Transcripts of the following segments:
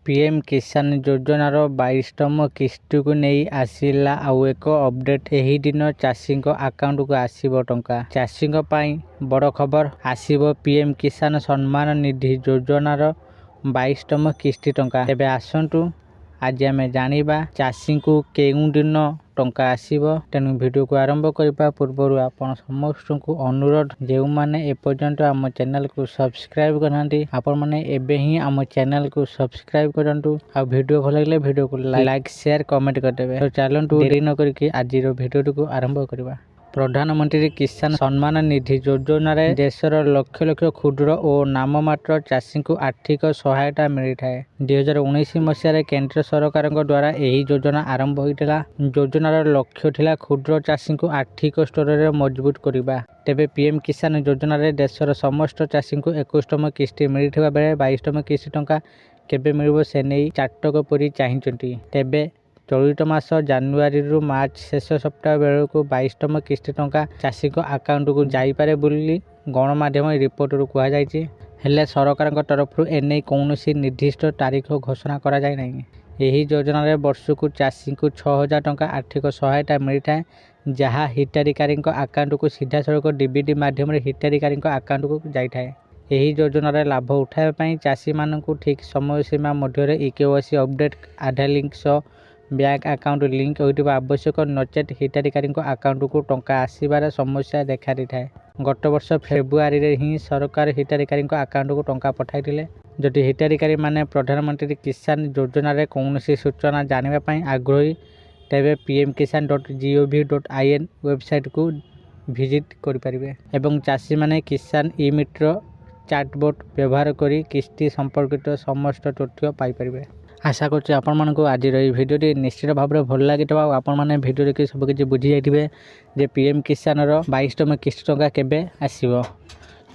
PM किसान योजनार 22तम किस्ती को नहीं आसिला आउ एक अपडेट। एही दिन चाषी अकाउंट को आसीबो टंका। चाषी बड़ खबर आसीबो पीएम किसान सम्मान निधि योजनार 22तम किस्ती टंका। तेबे आसंतु आज आम जानिबा चाषी को केउं दिन टंका आसीबो। तेणु वीडियो को आरंभ करने पूर्व आपण समस्त को अनुरोध, जो मैंने एपर्यंत आम चैनल को सब्सक्राइब करनांती आपण मैंने एबे ही आम चैनल को सब्सक्राइब करंतु। आ वीडियो भल लगे वीडियो को लाइक शेयर कमेंट करदेवे। तो चलतु देरी न करके आज वीडियो को आरंभ करवा। प्रधानमंत्री किसान सम्मान निधि योजना रे देशर लक्ष लक्ष क्षुद्र और नाममात्र चाषी को आर्थिक सहायता मिली है। 2019 मसीह केंद्र सरकार द्वारा यही योजना आरंभ होता। योजनार लक्ष्य थिला क्षुद्र चाषी को आर्थिक स्तर में मजबूत करवा। तेबे पीएम किसान योजना रे देशर समस्त चाषी को 21तम किस्ती मिलथिबा बेले 22तम किस्ती टंका केबे मिलिबो से नहीं चाटक परी चाहिंचंती। तेबे चलित मास जानुआरी रु मार्च शेष सप्ताह बेलू 22तम किस्ती टंका चाषी अकाउंट को जाइपारे बोली गणमाध्यम रिपोर्ट कहुई। हेले सरकार तरफ एने कौन निर्दिष्ट तारीख घोषणा करा जाय नहीं। यही योजना रे वर्ष को चाषी को 6000 टंका आर्थिक सहायता मिलता है, जहाँ हिताधिकारी अकाउंट को सीधा सड़क डीबीटी माध्यम हिताधिकारी अकाउंट को जाए। यही योजनार लाभ उठाइबा चाषी मानू ठीक समय सीमा मध्य इकेवाईसी अपडेट आधार लिंक सह बैंक अकाउंट लिंक होइतिबा आवश्यक, नचेत हिताधिकारी अकाउंट को टंका आसीबार समस्या देखा दी है। गत वर्ष फेब्रुआरी रे ही सरकार हिताधिकारी अकाउंट को टंका पठाइथिले। जदि हिताधिकारी माने प्रधानमंत्री किसान योजना रे कौनसी सूचना जानिबा आग्रही तेबे pmkisan.gov.in वेबसाइट को विजिट करें एवं चाषी माने किसान ई मित्र चैटबॉट व्यवहार करी किस्ती संपर्कित समस्त तथ्य पाई परिबे। आशा करछि आपण मानकु आज भिडियोटी निश्चित भाव में भल लगी। आपण मैंने भिडियो देखि सबकि बुझी जाइए जे पीएम किसान 22तम किस्ती टंका केबे आसीबो।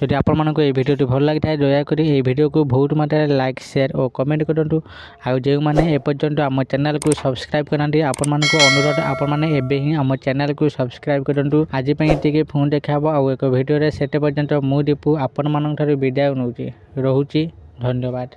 यदि आपण मानकु ये भिडियोटी भल लगी था दयाकोरी ये भिडियो को बहुत मात्रा लाइक शेयर और कमेंट करंतु। आउ जो मैंने एपर्यंत आम चैनल को सब्सक्राइब करनांती आपण मानकु अनुरोध, आपण माने एबे ही आम चैनल को सब्सक्राइब करंतु। आज पई एतिके फोन देखाबो आउ एक भिडियो रे सेते पर्यंत मु दीपू आपण मानक थारु विदाय नउची। रहुची, धन्यवाद।